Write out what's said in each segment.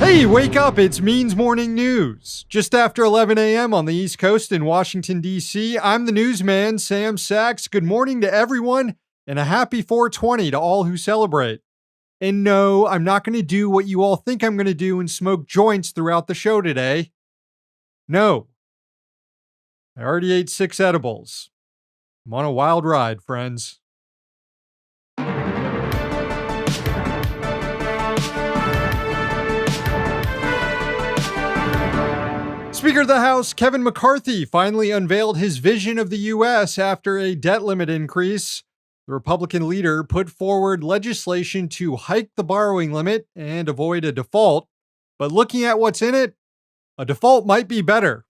Hey, wake up, it's Means Morning News. Just after 11 a.m. on the East Coast in Washington, D.C., I'm the newsman, Sam Sachs. Good morning to everyone, and a happy 420 to all who celebrate. And no, I'm not going to do what you all think I'm going to do and smoke joints throughout the show today. No. I already ate 6 edibles. I'm on a wild ride, friends. Speaker of the House Kevin McCarthy finally unveiled his vision of the U.S. after a debt limit increase. The Republican leader put forward legislation to hike the borrowing limit and avoid a default. But looking at what's in it, a default might be better.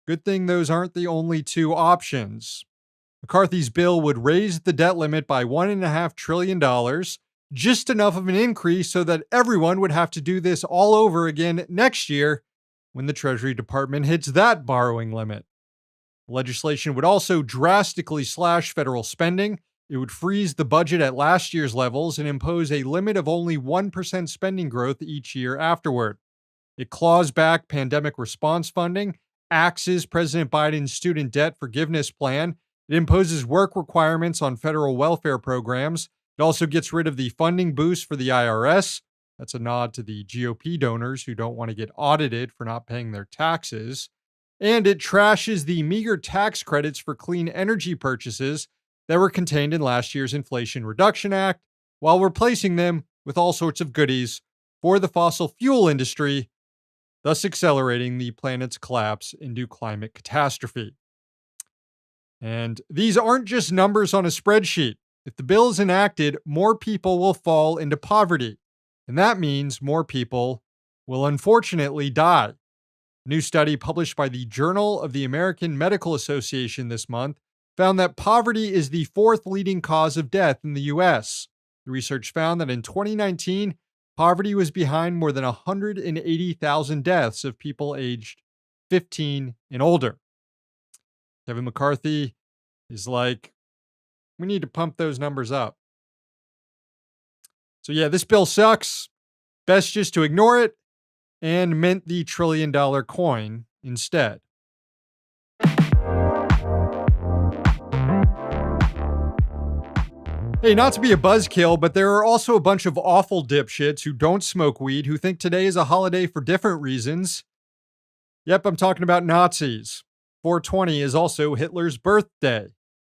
Good thing those aren't the only two options. McCarthy's bill would raise the debt limit by $1.5 trillion, just enough of an increase so that everyone would have to do this all over again next year when the Treasury Department hits that borrowing limit. The legislation would also drastically slash federal spending. It would freeze the budget at last year's levels and impose a limit of only 1% spending growth each year afterward. It claws back pandemic response funding, axes President Biden's student debt forgiveness plan. It imposes work requirements on federal welfare programs. It also gets rid of the funding boost for the IRS. That's a nod to the GOP donors who don't want to get audited for not paying their taxes. And it trashes the meager tax credits for clean energy purchases that were contained in last year's Inflation Reduction Act, while replacing them with all sorts of goodies for the fossil fuel industry, thus accelerating the planet's collapse into climate catastrophe. And these aren't just numbers on a spreadsheet. If the bill is enacted, more people will fall into poverty. And that means more people will unfortunately die. A new study published by the Journal of the American Medical Association this month found that poverty is the 4th leading cause of death in the U.S. The research found that in 2019, poverty was behind more than 180,000 deaths of people aged 15 and older. Kevin McCarthy is like, we need to pump those numbers up. So yeah, this bill sucks. Best just to ignore it and mint the $1 trillion coin instead. Hey, not to be a buzzkill, but there are also a bunch of awful dipshits who don't smoke weed who think today is a holiday for different reasons. Yep, I'm talking about Nazis. 420 is also Hitler's birthday.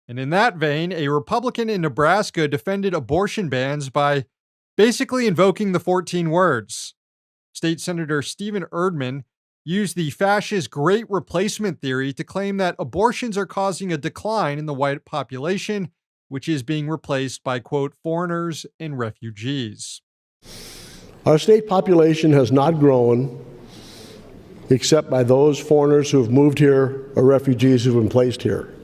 And in that vein, a Republican in Nebraska defended abortion bans by basically invoking the 14 words. State Senator Stephen Erdman used the fascist Great Replacement theory to claim that abortions are causing a decline in the white population, which is being replaced by, quote, foreigners and refugees. Our state population has not grown except by those foreigners who have moved here or refugees who have been placed here.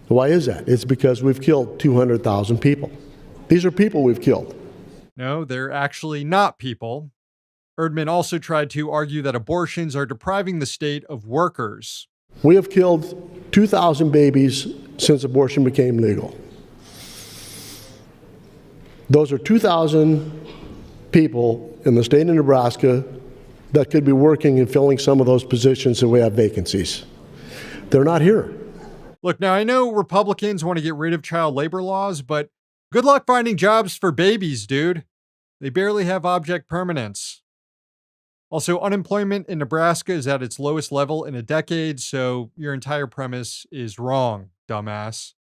Why is that? It's because we've killed 200,000 people. These are people we've killed. No, they're actually not people. Erdman also tried to argue that abortions are depriving the state of workers. We have killed 2,000 babies since abortion became legal. Those are 2,000 people in the state of Nebraska that could be working and filling some of those positions that we have vacancies. They're not here. Look, now I know Republicans want to get rid of child labor laws, but good luck finding jobs for babies, dude. They barely have object permanence. Also, unemployment in Nebraska is at its lowest level in a decade, so your entire premise is wrong, dumbass.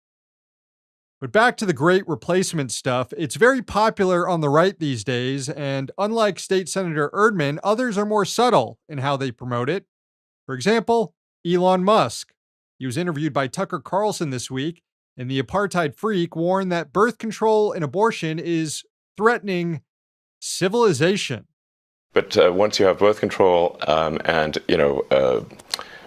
But back to the Great Replacement stuff, it's very popular on the right these days, and unlike State Senator Erdman, others are more subtle in how they promote it. For example, Elon Musk. He was interviewed by Tucker Carlson this week, and the apartheid freak warned that birth control and abortion is threatening civilization. But once you have birth control and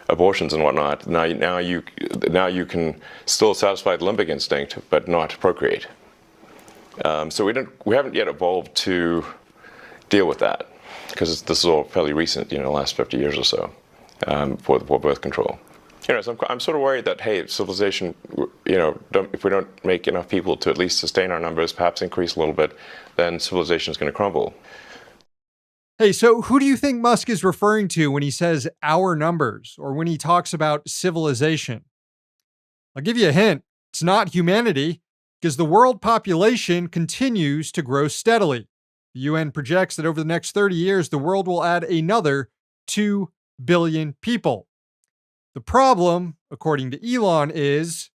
abortions and whatnot, now you can still satisfy the limbic instinct, but not procreate. So we haven't yet evolved to deal with that because this is all fairly recent, the last 50 years or so for birth control. So I'm sort of worried that, hey, civilization, if we don't make enough people to at least sustain our numbers, perhaps increase a little bit, then civilization is going to crumble. Hey, so who do you think Musk is referring to when he says our numbers or when he talks about civilization? I'll give you a hint. It's not humanity because the world population continues to grow steadily. The UN projects that over the next 30 years, the world will add another 2 billion people. The problem, according to Elon, is,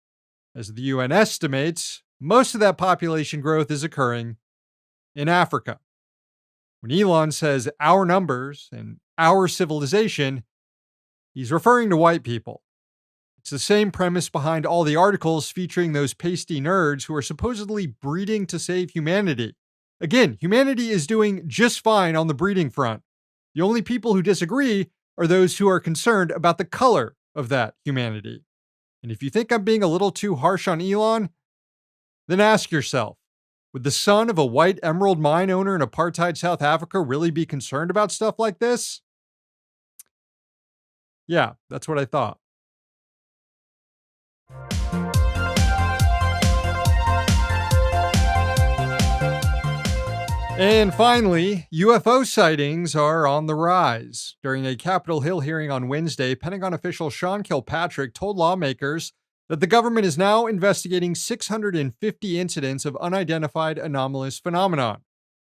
as the UN estimates, most of that population growth is occurring in Africa. When Elon says our numbers and our civilization, he's referring to white people. It's the same premise behind all the articles featuring those pasty nerds who are supposedly breeding to save humanity. Again, humanity is doing just fine on the breeding front. The only people who disagree are those who are concerned about the color of that humanity. And if you think I'm being a little too harsh on Elon, then ask yourself, would the son of a white emerald mine owner in apartheid South Africa really be concerned about stuff like this? Yeah, that's what I thought. And finally, UFO sightings are on the rise. During a Capitol Hill hearing on Wednesday, Pentagon official Sean Kilpatrick told lawmakers that the government is now investigating 650 incidents of unidentified anomalous phenomenon.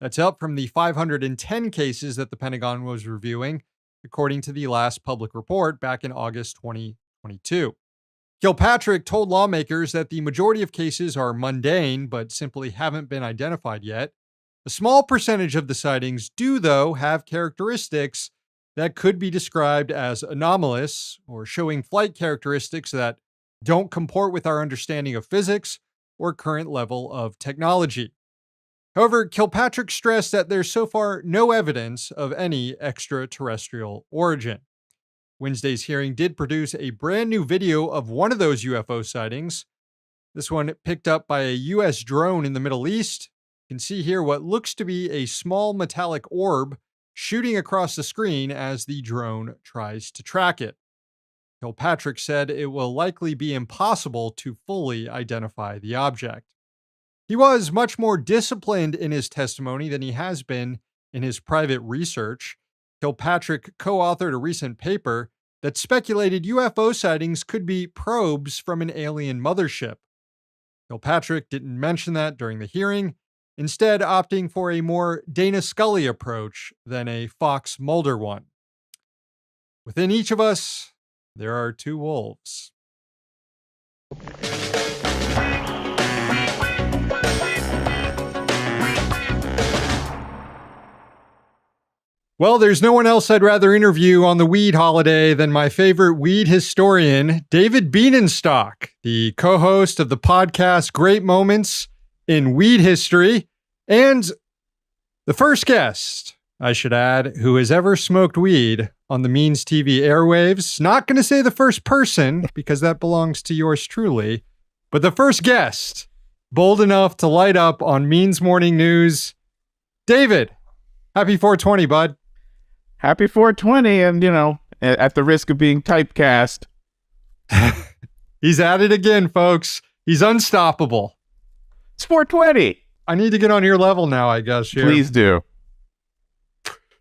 That's up from the 510 cases that the Pentagon was reviewing, according to the last public report back in August 2022. Kilpatrick told lawmakers that the majority of cases are mundane, but simply haven't been identified yet. A small percentage of the sightings do, though, have characteristics that could be described as anomalous or showing flight characteristics that don't comport with our understanding of physics or current level of technology. However, Kilpatrick stressed that there's so far no evidence of any extraterrestrial origin. Wednesday's hearing did produce a brand new video of one of those UFO sightings. This one picked up by a U.S. drone in the Middle East. You can see here what looks to be a small metallic orb shooting across the screen as the drone tries to track it. Kilpatrick said it will likely be impossible to fully identify the object. He was much more disciplined in his testimony than he has been in his private research. Kilpatrick co-authored a recent paper that speculated UFO sightings could be probes from an alien mothership. Kilpatrick didn't mention that during the hearing, instead opting for a more Dana Scully approach than a Fox Mulder one. Within each of us, there are two wolves. Well, there's no one else I'd rather interview on the weed holiday than my favorite weed historian, David Bienenstock, the co-host of the podcast Great Moments in Weed History, and the first guest, I should add, who has ever smoked weed on the Means TV airwaves. Not going to say the first person, because that belongs to yours truly, but the first guest, bold enough to light up on Means Morning News. David, happy 420, bud. Happy 420, and, at the risk of being typecast. He's at it again, folks. He's unstoppable. It's 420. I need to get on your level now, I guess. Here. Please do.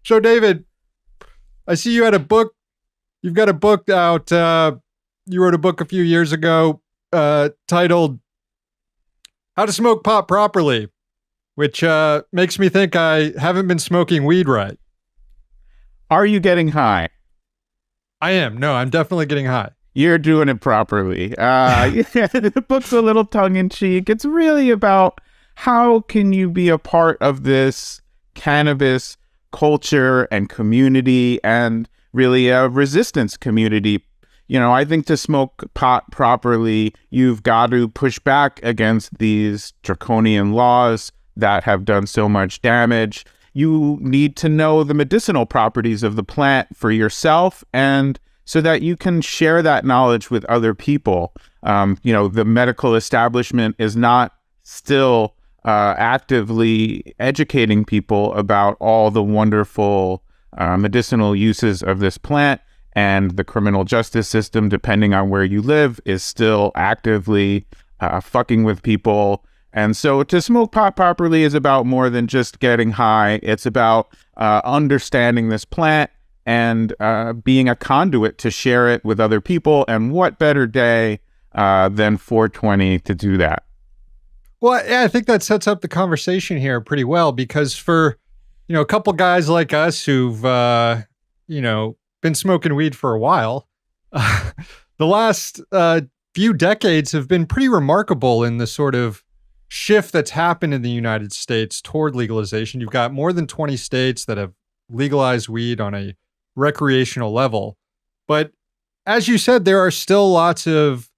So, David, I see you had a book. You've got a book out. You wrote a book a few years ago titled How to Smoke Pot Properly, which makes me think I haven't been smoking weed right. Are you getting high? I am. No, I'm definitely getting high. You're doing it properly. The book's a little tongue-in-cheek. It's really about how can you be a part of this cannabis culture and community, and really a resistance community. I think to smoke pot properly, you've got to push back against these draconian laws that have done so much damage. You need to know the medicinal properties of the plant for yourself, and so that you can share that knowledge with other people. The medical establishment is not still actively educating people about all the wonderful medicinal uses of this plant, and the criminal justice system, depending on where you live, is still actively fucking with people. And so to smoke pot properly is about more than just getting high. It's about understanding this plant and being a conduit to share it with other people. And what better day than 420 to do that? Well, yeah, I think that sets up the conversation here pretty well, because for, a couple guys like us who've, been smoking weed for a while, the last few decades have been pretty remarkable in the sort of shift that's happened in the United States toward legalization. You've got more than 20 states that have legalized weed on a recreational level. But as you said, there are still lots of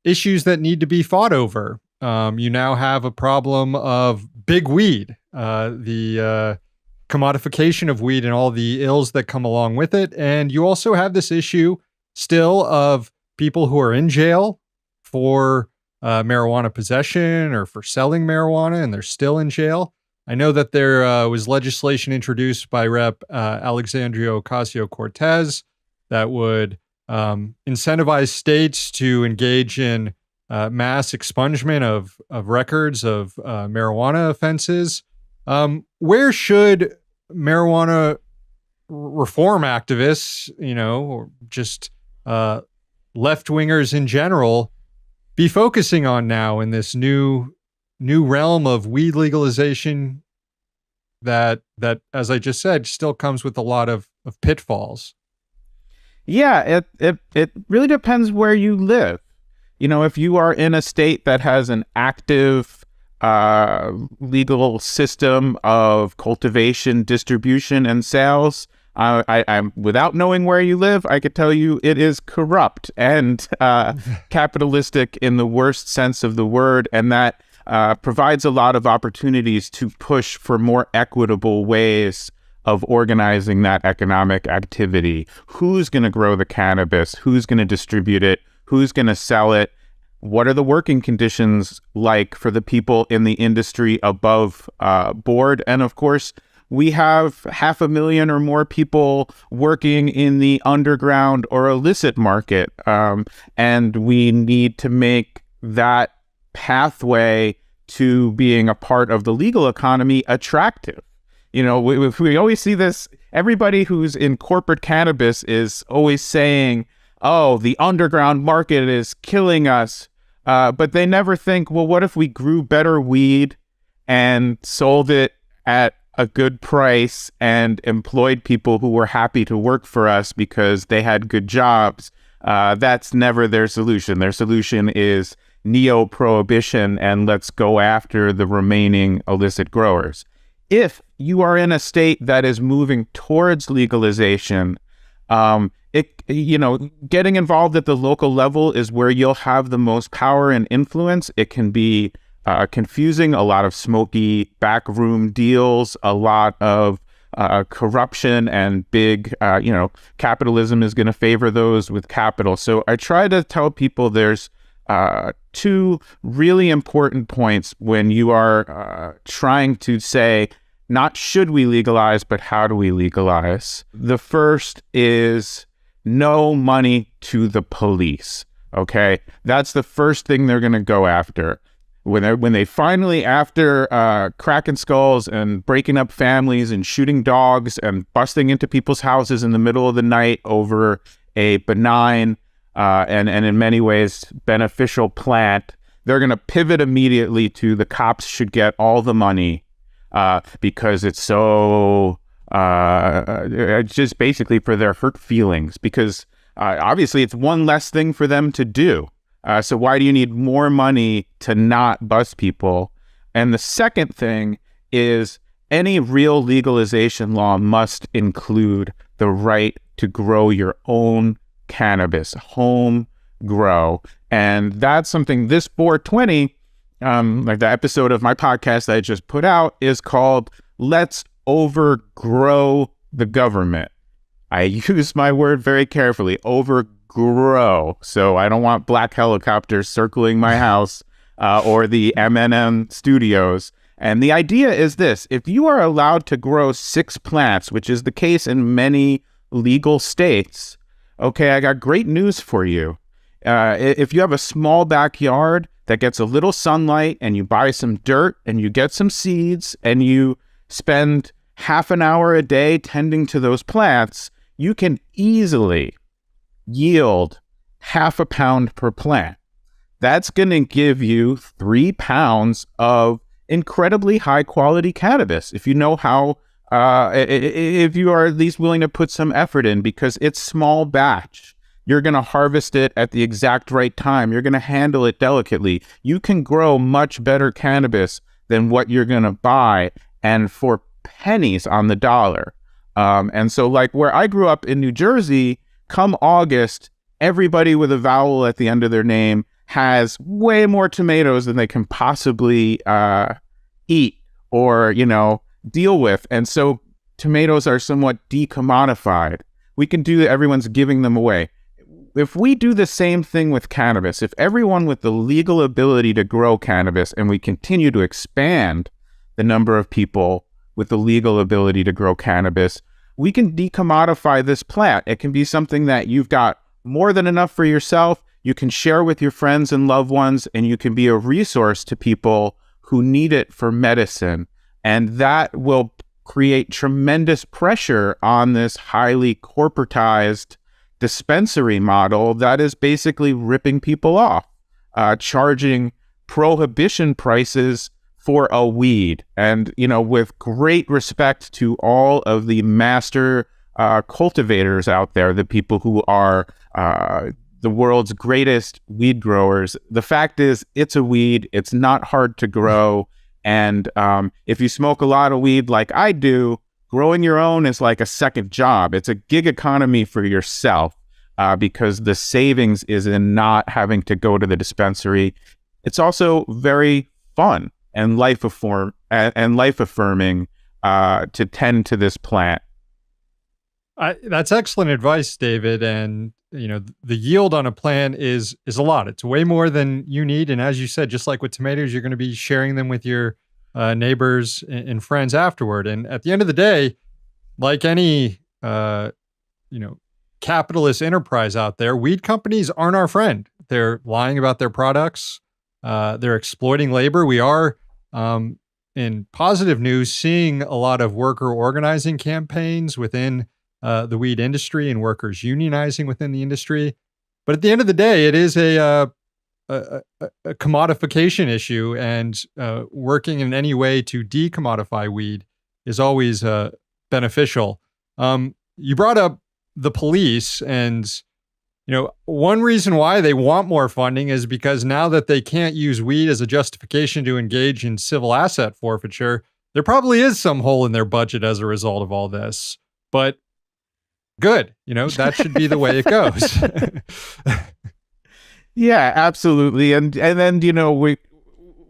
issues that need to be fought over. You now have a problem of big weed, the commodification of weed and all the ills that come along with it. And you also have this issue still of people who are in jail for marijuana possession or for selling marijuana, and they're still in jail. I know that there was legislation introduced by Rep. Alexandria Ocasio-Cortez that would incentivize states to engage in mass expungement of records of marijuana offenses. Where should marijuana reform activists, or just left-wingers in general, be focusing on now in this new realm of weed legalization that, as I just said, still comes with a lot of pitfalls? Yeah, it really depends where you live. If you are in a state that has an active legal system of cultivation, distribution, and sales, I'm without knowing where you live, I could tell you it is corrupt and capitalistic in the worst sense of the word, and that provides a lot of opportunities to push for more equitable ways of organizing that economic activity. Who's going to grow the cannabis? Who's going to distribute it? Who's going to sell it? What are the working conditions like for the people in the industry above board? And of course, we have 500,000 or more people working in the underground or illicit market. And we need to make that pathway to being a part of the legal economy attractive. We always see this. Everybody who's in corporate cannabis is always saying, oh, the underground market is killing us. But they never think, well, what if we grew better weed and sold it at a good price and employed people who were happy to work for us because they had good jobs? That's never their solution. Their solution is neo-prohibition and let's go after the remaining illicit growers. If you are in a state that is moving towards legalization, getting involved at the local level is where you'll have the most power and influence. It can be confusing, a lot of smoky backroom deals, a lot of corruption, and big, capitalism is going to favor those with capital. So I try to tell people there's two really important points when you are trying to say, not should we legalize, but how do we legalize? The first is no money to the police, okay? That's the first thing they're going to go after. When they finally, after cracking skulls and breaking up families and shooting dogs and busting into people's houses in the middle of the night over a benign and in many ways beneficial plant, they're going to pivot immediately to the cops should get all the money because it's so just basically for their hurt feelings, because obviously it's one less thing for them to do. So why do you need more money to not bust people? And the second thing is any real legalization law must include the right to grow your own cannabis, home grow. And that's something this 420, like the episode of my podcast that I just put out, is called Let's Overgrow the Government. I use my word very carefully, overgrow. So I don't want black helicopters circling my house or the MMN studios. And the idea is this: if you are allowed to grow 6 plants, which is the case in many legal states, okay, I got great news for you. If you have a small backyard that gets a little sunlight and you buy some dirt and you get some seeds and you spend half an hour a day tending to those plants, you can easily yield half a pound per plant. That's going to give you 3 pounds of incredibly high quality cannabis if you know how, if you are at least willing to put some effort in, because it's small batch. You're going to harvest it at the exact right time. You're going to handle it delicately. You can grow much better cannabis than what you're going to buy, and for pennies on the dollar. And so like where I grew up in New Jersey, come August, everybody with a vowel at the end of their name has way more tomatoes than they can possibly eat or, deal with. And so tomatoes are somewhat decommodified. We can do that. Everyone's giving them away. If we do the same thing with cannabis, if everyone with the legal ability to grow cannabis, and we continue to expand the number of people with the legal ability to grow cannabis, we can decommodify this plant. It can be something that you've got more than enough for yourself. You can share with your friends and loved ones, and you can be a resource to people who need it for medicine. And that will create tremendous pressure on this highly corporatized dispensary model that is basically ripping people off, charging prohibition prices for a weed. And, with great respect to all of the master cultivators out there, the people who are the world's greatest weed growers, the fact is it's a weed. It's not hard to grow. And if you smoke a lot of weed like I do, growing your own is like a second job. It's a gig economy for yourself because the savings is in not having to go to the dispensary. It's also very fun and life affirming to tend to this plant. That's excellent advice, David. And the yield on a plant is a lot. It's way more than you need. And as you said, just like with tomatoes, you're going to be sharing them with your neighbors and friends afterward. And at the end of the day, like any capitalist enterprise out there, weed companies aren't our friend. They're lying about their products. They're exploiting labor. We are, in positive news, seeing a lot of worker organizing campaigns within the weed industry and workers unionizing within the industry. But at the end of the day, it is a commodification issue, and working in any way to decommodify weed is always beneficial. You brought up the police, and one reason why they want more funding is because now that they can't use weed as a justification to engage in civil asset forfeiture, there probably is some hole in their budget as a result of all this. But good, that should be the way it goes. Yeah, absolutely. And then,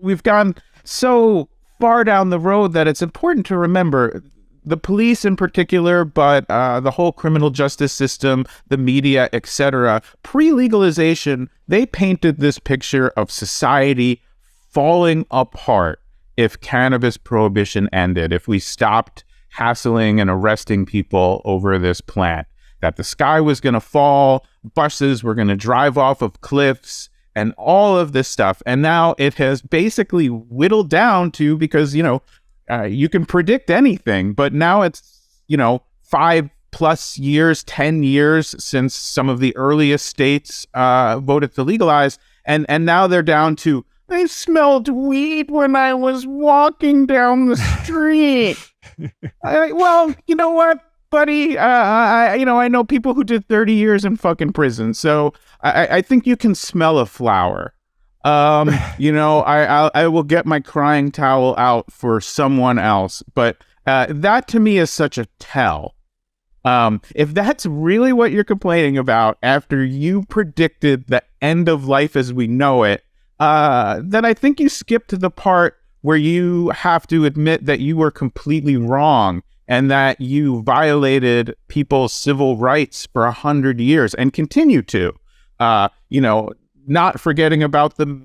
we've gone so far down the road that it's important to remember the police in particular, but the whole criminal justice system, the media, etc. Pre-legalization, they painted this picture of society falling apart if cannabis prohibition ended, if we stopped hassling and arresting people over this plant, that the sky was going to fall, buses were going to drive off of cliffs, and all of this stuff. And now it has basically whittled down to, because, you can predict anything, but now it's, 5+ years, 10 years since some of the earliest states voted to legalize. And now they're down to, I smelled weed when I was walking down the street. Well, you know what, buddy? I know people who did 30 years in fucking prison, so I think you can smell a flower. I will get my crying towel out for someone else, but that to me is such a tell. If that's really what you're complaining about after you predicted the end of life as we know it, then I think you skipped to the part where you have to admit that you were completely wrong and that you violated people's civil rights for 100 years and continue to, not forgetting about the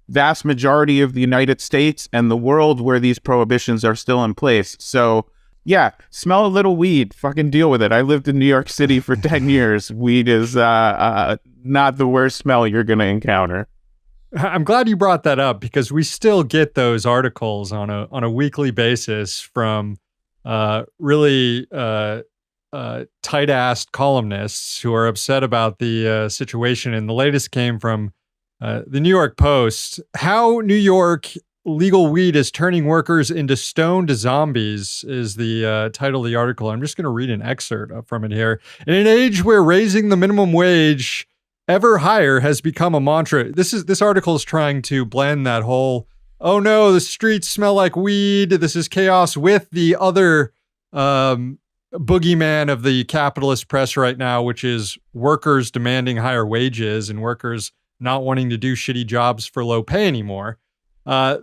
vast majority of the United States and the world where these prohibitions are still in place. So yeah, smell a little weed, fucking deal with it. I lived in New York City for 10 years. Weed is not the worst smell you're going to encounter. I'm glad you brought that up, because we still get those articles on a weekly basis from really tight-assed columnists who are upset about the situation. And the latest came from the New York Post. How New York legal weed is turning workers into stoned zombies is the title of the article. I'm just going to read an excerpt from it here. In an age where raising the minimum wage ever higher has become a mantra. This article is trying to blend that whole, oh no, the streets smell like weed, this is chaos, with the other boogeyman of the capitalist press right now, which is workers demanding higher wages and workers not wanting to do shitty jobs for low pay anymore.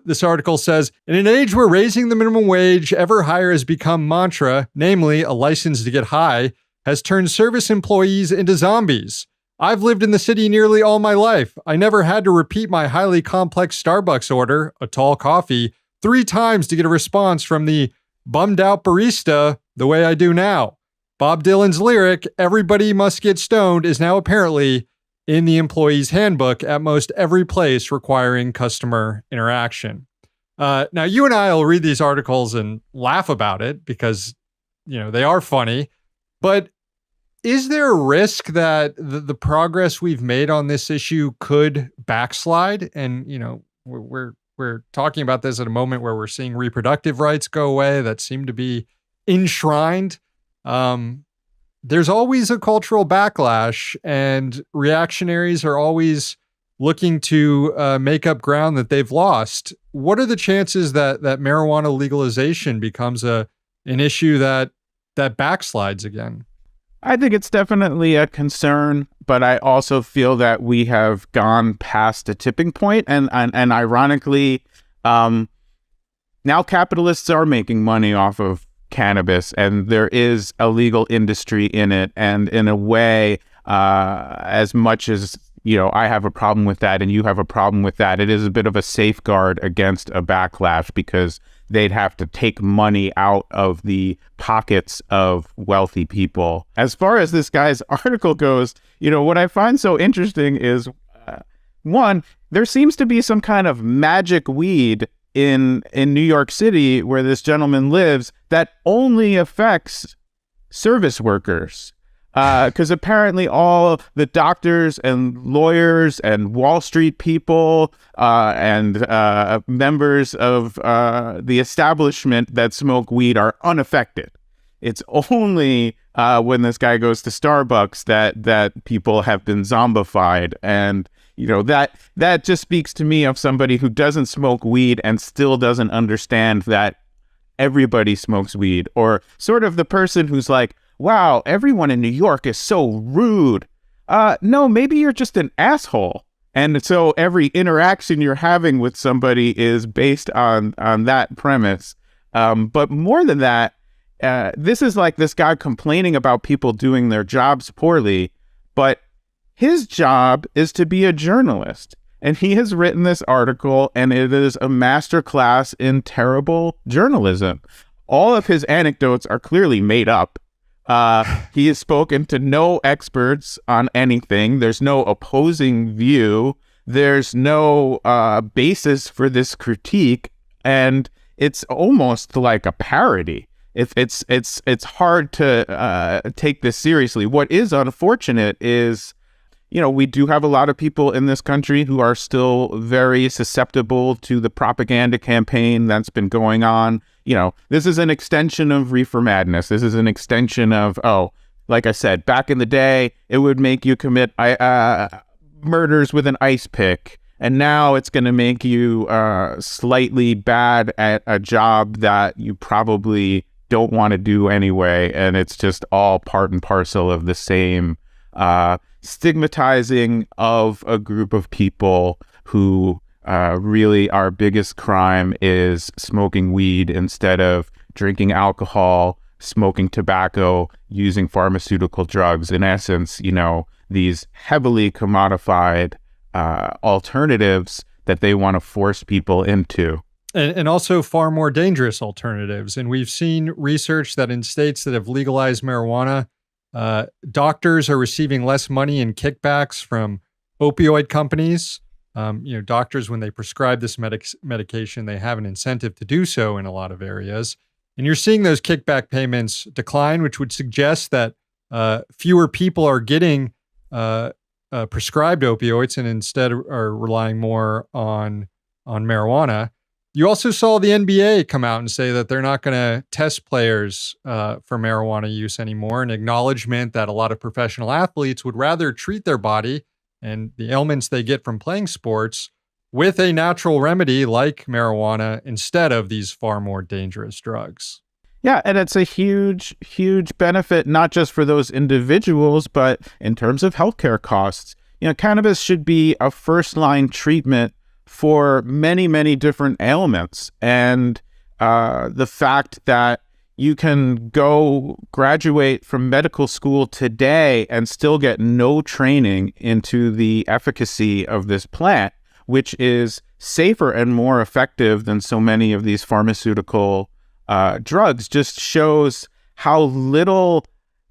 This article says, in an age where raising the minimum wage ever higher has become mantra, namely a license to get high, has turned service employees into zombies. I've lived in the city nearly all my life. I never had to repeat my highly complex Starbucks order, a tall coffee, 3 times to get a response from the bummed out barista the way I do now. Bob Dylan's lyric, everybody must get stoned, is now apparently in the employee's handbook at most every place requiring customer interaction. Now, you and I will read these articles and laugh about it because, they are funny. But is there a risk that the progress we've made on this issue could backslide? And, we're talking about this at a moment where we're seeing reproductive rights go away that seem to be enshrined. There's always a cultural backlash, and reactionaries are always looking to make up ground that they've lost. What are the chances that marijuana legalization becomes an issue that backslides again? I think it's definitely a concern, but I also feel that we have gone past a tipping point, and ironically, now capitalists are making money off of cannabis, and there is a legal industry in it. And in a way, as much as I have a problem with that and you have a problem with that, it is a bit of a safeguard against a backlash, because they'd have to take money out of the pockets of wealthy people. As far as this guy's article goes, what I find so interesting is, one, there seems to be some kind of magic weed in New York City, where this gentleman lives, that only affects service workers. Because apparently all the doctors and lawyers and Wall Street people and members of the establishment that smoke weed are unaffected. It's only when this guy goes to Starbucks that people have been zombified. And that just speaks to me of somebody who doesn't smoke weed and still doesn't understand that everybody smokes weed, or sort of the person who's like, wow, everyone in New York is so rude. No, maybe you're just an asshole. And so every interaction you're having with somebody is based on that premise. But more than that, this is like this guy complaining about people doing their jobs poorly, but his job is to be a journalist. And he has written this article, and it is a masterclass in terrible journalism. All of his anecdotes are clearly made up. He has spoken to no experts on anything. There's no opposing view. There's no basis for this critique, and it's almost like a parody. It's hard to take this seriously. What is unfortunate is, we do have a lot of people in this country who are still very susceptible to the propaganda campaign that's been going on. This is an extension of Reefer Madness. This is an extension of, like I said, back in the day, it would make you commit murders with an ice pick. And now it's going to make you slightly bad at a job that you probably don't want to do anyway. And it's just all part and parcel of the same stigmatizing of a group of people who really our biggest crime is smoking weed instead of drinking alcohol, smoking tobacco, using pharmaceutical drugs. In essence, these heavily commodified alternatives that they want to force people into. And also far more dangerous alternatives. And we've seen research that in states that have legalized marijuana, doctors are receiving less money in kickbacks from opioid companies. Doctors, when they prescribe this medication, they have an incentive to do so in a lot of areas. And you're seeing those kickback payments decline, which would suggest that fewer people are getting prescribed opioids and instead are relying more on marijuana. You also saw the NBA come out and say that they're not going to test players for marijuana use anymore, an acknowledgement that a lot of professional athletes would rather treat their body and the ailments they get from playing sports with a natural remedy like marijuana instead of these far more dangerous drugs. Yeah, and it's a huge, huge benefit, not just for those individuals, but in terms of healthcare costs. Cannabis should be a first-line treatment for many, many different ailments. And the fact that you can go graduate from medical school today and still get no training into the efficacy of this plant, which is safer and more effective than so many of these pharmaceutical drugs, just shows how little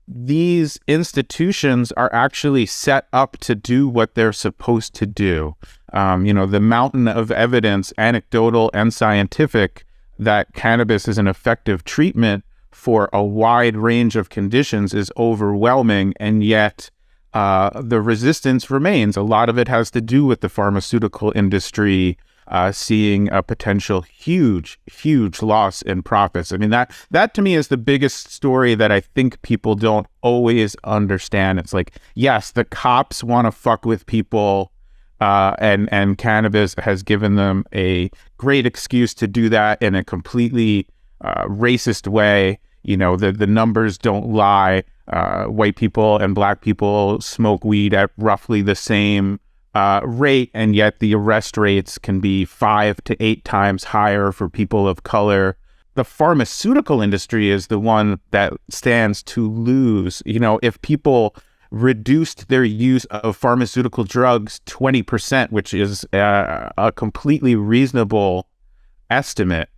these institutions are actually set up to do what they're supposed to do. The mountain of evidence, anecdotal and scientific, that cannabis is an effective treatment for a wide range of conditions is overwhelming, and yet the resistance remains. A lot of it has to do with the pharmaceutical industry seeing a potential huge, huge loss in profits. I mean, that to me is the biggest story that I think people don't always understand. It's like, yes, the cops want to fuck with people, and cannabis has given them a great excuse to do that in a completely racist way. The numbers don't lie. White people and black people smoke weed at roughly the same rate, and yet the arrest rates can be 5 to 8 times higher for people of color. The pharmaceutical industry is the one that stands to lose. If people reduced their use of pharmaceutical drugs 20%, which is a completely reasonable estimate,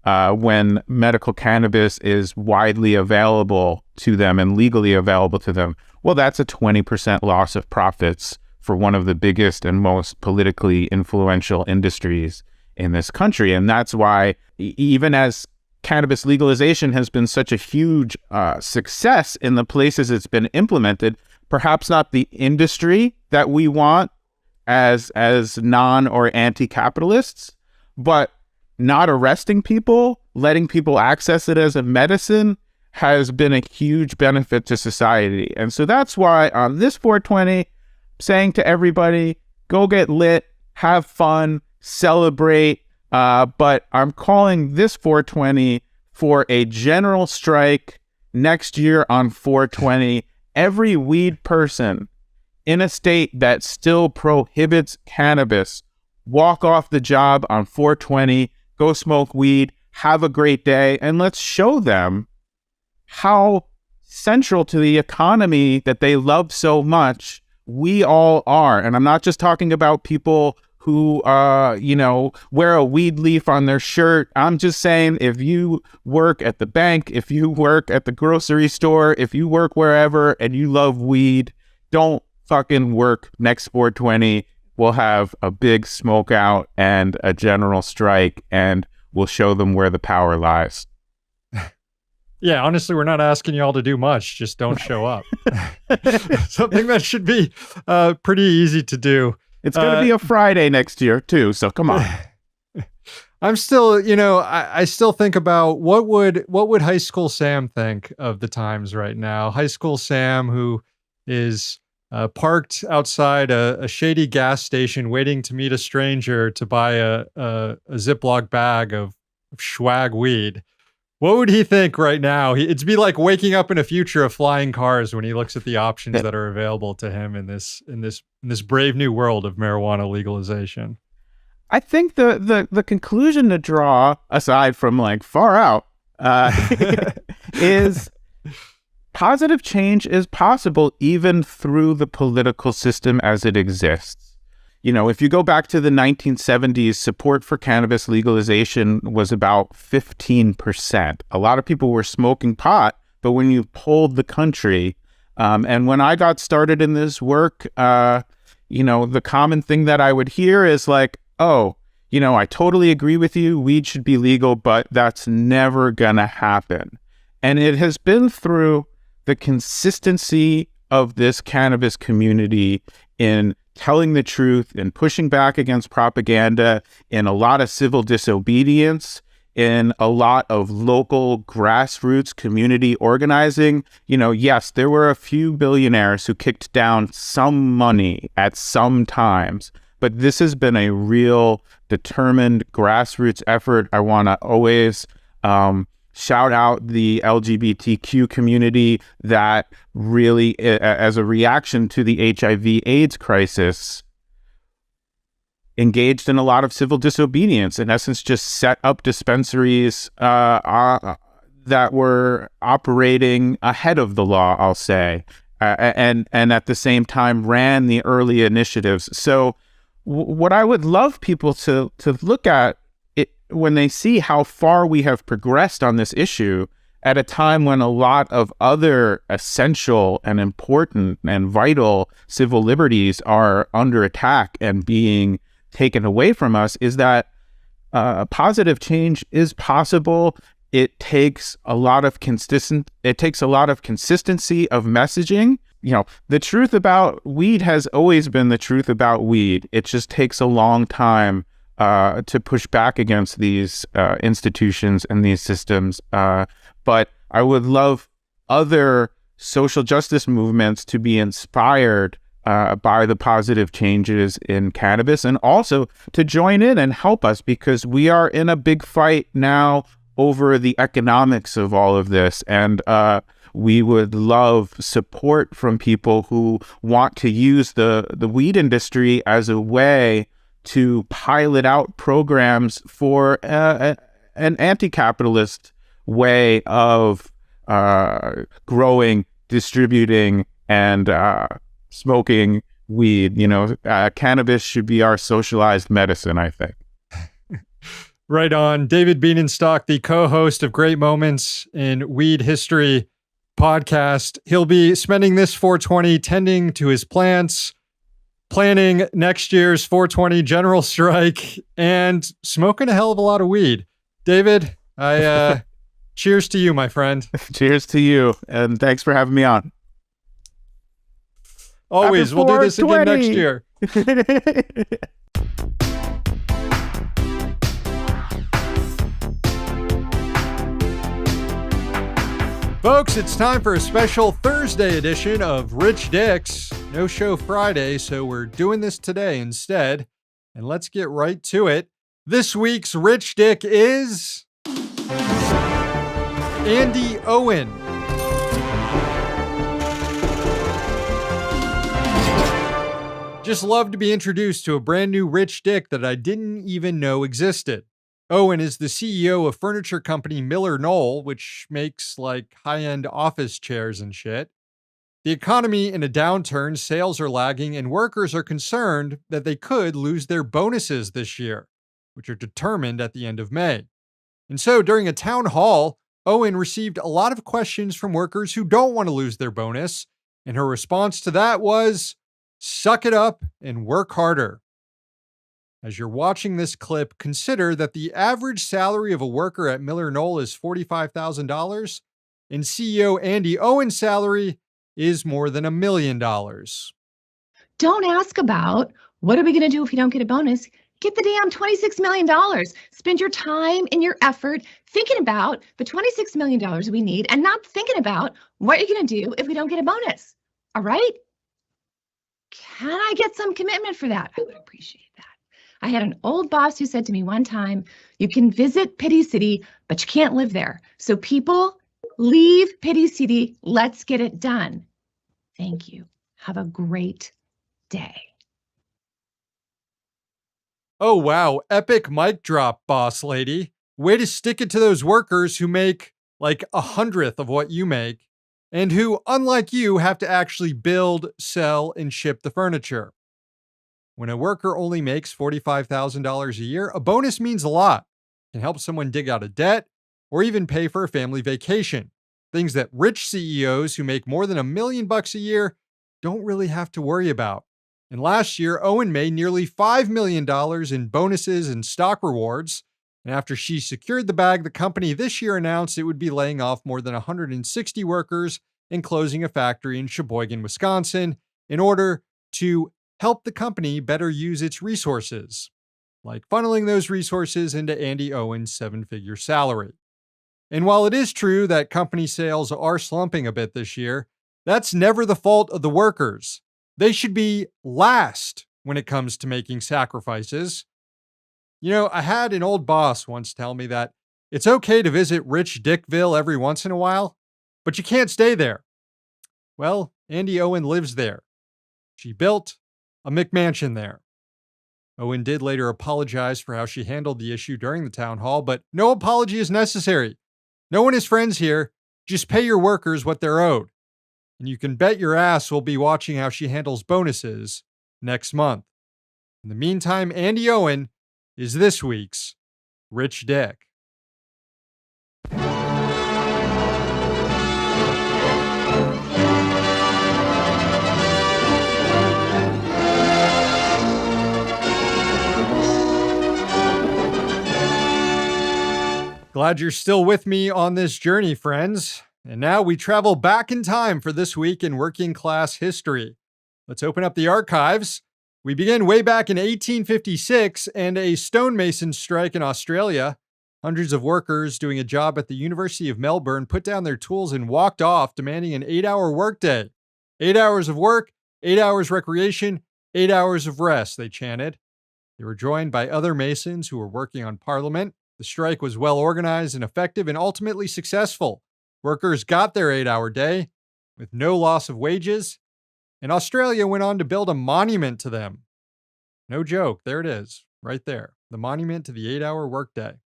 when medical cannabis is widely available to them and legally available to them, well, that's a 20% loss of profits for one of the biggest and most politically influential industries in this country. And that's why, even as cannabis legalization has been such a huge success in the places it's been implemented, perhaps not the industry that we want as non or anti-capitalists, but not arresting people, letting people access it as a medicine has been a huge benefit to society. And so that's why on this 420, saying to everybody, go get lit, have fun, celebrate. But I'm calling this 420 for a general strike next year on 420. Every weed person in a state that still prohibits cannabis, walk off the job on 420, go smoke weed, have a great day, and let's show them how central to the economy that they love so much we all are. And I'm not just talking about people who, wear a weed leaf on their shirt. I'm just saying, if you work at the bank, if you work at the grocery store, if you work wherever and you love weed, don't fucking work next 420. We'll have a big smoke out and a general strike, and we'll show them where the power lies. Yeah, honestly, we're not asking y'all to do much. Just don't show up. Something that should be pretty easy to do. It's going to be a Friday next year, too, so come on. I'm still, I still think about what would high school Sam think of the times right now? High school Sam, who is parked outside a shady gas station waiting to meet a stranger to buy a Ziploc bag of swag weed. What would he think right now? It'd be like waking up in a future of flying cars when he looks at the options that are available to him in this brave new world of marijuana legalization. I think the conclusion to draw, aside from like far out, is positive change is possible even through the political system as it exists. If you go back to the 1970s, support for cannabis legalization was about 15%. A lot of people were smoking pot, but when you polled the country, and when I got started in this work, the common thing that I would hear is like, oh, I totally agree with you. Weed should be legal, but that's never going to happen. And it has been through the consistency of this cannabis community in telling the truth and pushing back against propaganda, in a lot of civil disobedience, in a lot of local grassroots community organizing. Yes, there were a few billionaires who kicked down some money at some times, but this has been a real determined grassroots effort. I want to always shout out the LGBTQ community that really, as a reaction to the HIV/AIDS crisis, engaged in a lot of civil disobedience, in essence, just set up dispensaries that were operating ahead of the law, I'll say, and at the same time ran the early initiatives. So what I would love people to look at it when they see how far we have progressed on this issue at a time when a lot of other essential and important and vital civil liberties are under attack and being taken away from us, is that positive change is possible. It takes a lot of consistency of messaging. The truth about weed has always been the truth about weed. It just takes a long time to push back against these institutions and these systems. But I would love other social justice movements to be inspired by the positive changes in cannabis, and also to join in and help us, because we are in a big fight now over the economics of all of this. And we would love support from people who want to use the weed industry as a way to pilot out programs for an anti-capitalist way of growing, distributing, and smoking weed. Cannabis should be our socialized medicine, I think. Right on. David Bienenstock, the co-host of Great Moments in Weed History podcast. He'll be spending this 420 tending to his plants, planning next year's 420 general strike, and smoking a hell of a lot of weed. David, I cheers to you, my friend. Cheers to you, and thanks for having me on. Always. We'll do this again next year. Folks, it's time for a special Thursday edition of Rich Dicks. No show Friday, so we're doing this today instead. And let's get right to it. This week's Rich Dick is Andy Owen. Just love to be introduced to a brand new Rich Dick that I didn't even know existed. Owen is the CEO of furniture company Miller Knoll, which makes like high-end office chairs and shit. The economy in a downturn, sales are lagging, and workers are concerned that they could lose their bonuses this year, which are determined at the end of May. And so during a town hall, Owen received a lot of questions from workers who don't want to lose their bonus, and her response to that was, suck it up and work harder. As you're watching this clip, consider that the average salary of a worker at Miller Knoll is $45,000, and CEO Andy Owen's salary is more than $1 million. Don't ask about what are we going to do if you don't get a bonus. Get the damn $26 million. Spend your time and your effort thinking about the $26 million we need and not thinking about what you're going to do if we don't get a bonus. All right? Can I get some commitment for that? I would appreciate that. I had an old boss who said to me one time, you can visit Pity City, but you can't live there. So people, leave Pity City. Let's get it done. Thank you. Have a great day. Oh, wow. Epic mic drop, boss lady. Way to stick it to those workers who make like 1/100th of what you make and who, unlike you, have to actually build, sell, and ship the furniture. When a worker only makes $45,000 a year, a bonus means a lot. It can help someone dig out of debt or even pay for a family vacation. Things that rich CEOs who make more than $1 million a year don't really have to worry about. And last year, Owen made nearly $5 million in bonuses and stock rewards. And after she secured the bag, the company this year announced it would be laying off more than 160 workers and closing a factory in Sheboygan, Wisconsin, in order to help the company better use its resources, like funneling those resources into Andy Owen's 7-figure salary. And while it is true that company sales are slumping a bit this year, that's never the fault of the workers. They should be last when it comes to making sacrifices. You know, I had an old boss once tell me that it's okay to visit rich Dickville every once in a while, but you can't stay there. Well, Andy Owen lives there. She built a McMansion there. Owen did later apologize for how she handled the issue during the town hall, but no apology is necessary. No one is friends here. Just pay your workers what they're owed. And you can bet your ass we'll be watching how she handles bonuses next month. In the meantime, Andy Owen is this week's Rich Dick. Glad you're still with me on this journey, friends. And now we travel back in time for this week in working class history. Let's open up the archives. We begin way back in 1856 and a stonemason strike in Australia. Hundreds of workers doing a job at the University of Melbourne put down their tools and walked off, demanding an 8-hour workday. 8 hours of work, 8 hours recreation, 8 hours of rest, they chanted. They were joined by other masons who were working on Parliament. The strike was well organized and effective and ultimately successful. Workers got their 8-hour day with no loss of wages, and Australia went on to build a monument to them. No joke, there it is, right there, the monument to the 8-hour workday.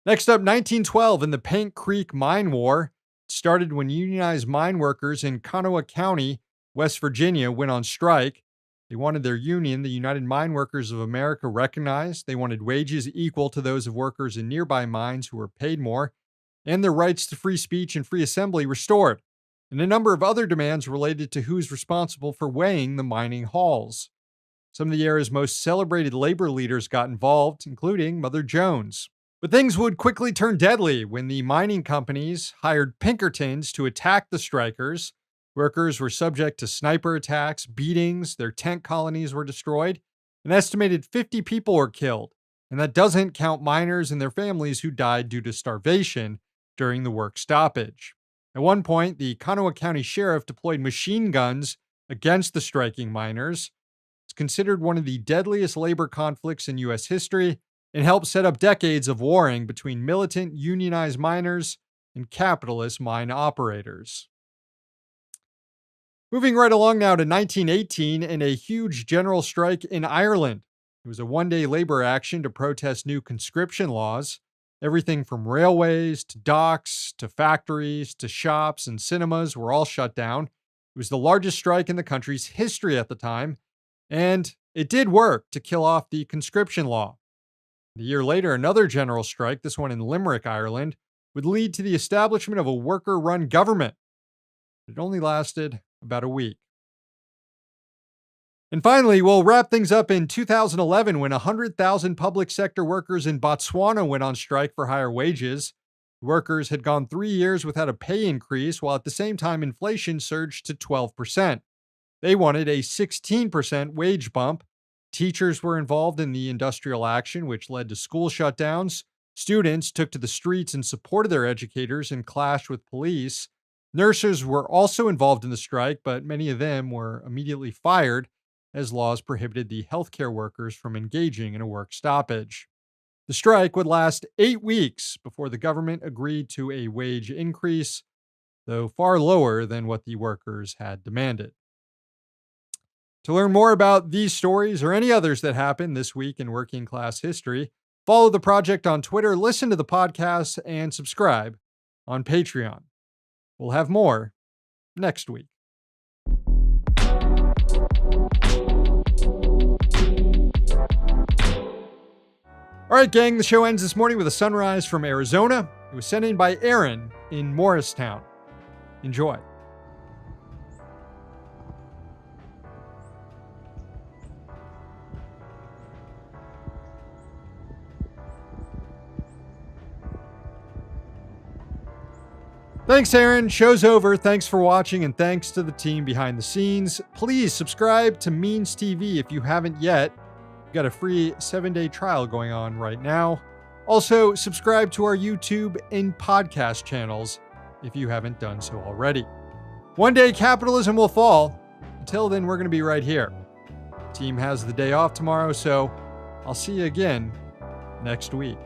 Next up, 1912 and the Paint Creek Mine War. It started when unionized mine workers in Kanawha County, West Virginia, went on strike. They wanted their union, the United Mine Workers of America, recognized. They wanted wages equal to those of workers in nearby mines who were paid more, and their rights to free speech and free assembly restored, and a number of other demands related to who's responsible for weighing the mining halls. Some of the era's most celebrated labor leaders got involved, including Mother Jones. But things would quickly turn deadly when the mining companies hired Pinkertons to attack the strikers. Workers were subject to sniper attacks, beatings, their tent colonies were destroyed. An estimated 50 people were killed, and that doesn't count miners and their families who died due to starvation during the work stoppage. At one point, the Kanawha County Sheriff deployed machine guns against the striking miners. It's considered one of the deadliest labor conflicts in U.S. history and helped set up decades of warring between militant unionized miners and capitalist mine operators. Moving right along now to 1918 and a huge general strike in Ireland. It was a one-day labor action to protest new conscription laws. Everything from railways to docks to factories to shops and cinemas were all shut down. It was the largest strike in the country's history at the time, and it did work to kill off the conscription law. A year later, another general strike, this one in Limerick, Ireland, would lead to the establishment of a worker-run government. It only lasted about a week. And finally, we'll wrap things up in 2011 when 100,000 public sector workers in Botswana went on strike for higher wages. Workers had gone 3 years without a pay increase, while at the same time inflation surged to 12%. They wanted a 16% wage bump. Teachers were involved in the industrial action, which led to school shutdowns. Students took to the streets in support of their educators and clashed with police. Nurses were also involved in the strike, but many of them were immediately fired as laws prohibited the healthcare workers from engaging in a work stoppage. The strike would last 8 weeks before the government agreed to a wage increase, though far lower than what the workers had demanded. To learn more about these stories or any others that happened this week in working class history, follow the project on Twitter, listen to the podcast, and subscribe on Patreon. We'll have more next week. All right, gang, the show ends this morning with a sunrise from Arizona. It was sent in by Aaron in Morristown. Enjoy. Thanks, Aaron. Show's over. Thanks for watching, and thanks to the team behind the scenes. Please subscribe to Means TV if you haven't yet. We've got a free 7-day trial going on right now. Also, subscribe to our YouTube and podcast channels if you haven't done so already. One day, capitalism will fall. Until then, we're going to be right here. The team has the day off tomorrow, so I'll see you again next week.